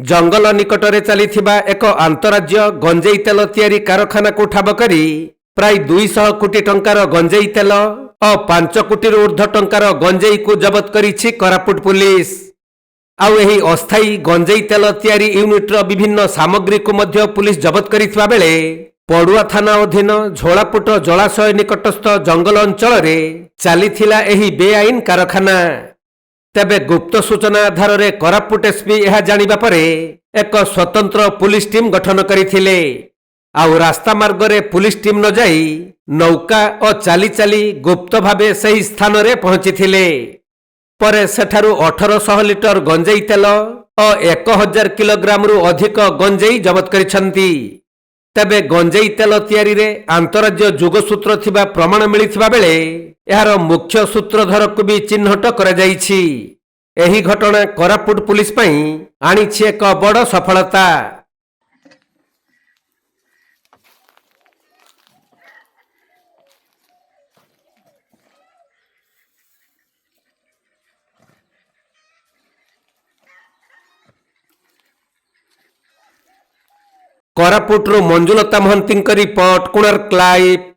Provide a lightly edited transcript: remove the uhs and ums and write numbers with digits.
जंगल निकटरे चलीथिबा एक आंतराज्य गंजेई तेल तैयारी कारखाना को ठाब करी प्राय 200 कोटी टंकार गंजेई तेल और 5 कोटी ऊर्ध्व टंकार गंजेई को जबत करिछि कोरापुट पुलिस। आउ एही अस्थायी गंजेई तेल तैयारी यूनिट्र विभिन्न सामग्री को मध्य पुलिस जबत करिथिबा बेले पड़ुआ थाना अधीन झोलापुट जलाशय निकटस्थ जंगल अंचल रे चलीथिला एही बेआईन कारखाना। तेबे गुप्त सूचना आधार रे कोरापुट एसपी यह जानिबा परे एक स्वतंत्र पुलिस टीम गठन करिथिले। आउ रास्ता मार्ग रे पुलिस टीम न जाई नौका और चाली चाली गुप्त भावे सही स्थान रे पहुंचीथिले। परे सेठारु 1800 लिटर गंजेई तेल और 1000 किलोग्राम रु अधिक गंजेई जबत करिसंती। तेबे गंजेई तेल तैयारी रे आंतराज्य जुगसूत्र थिबा प्रमाण मिलिथिबा बेले यार मुख्य सूत्रधर को भी चिन्हट करा जाइछि। एही घटना कोरापुट पुलिस पई आनिछि एक बड़ सफलता। कोरापुट रो मंजुलता महंती रिपोर्ट, कोणार्क लाइव।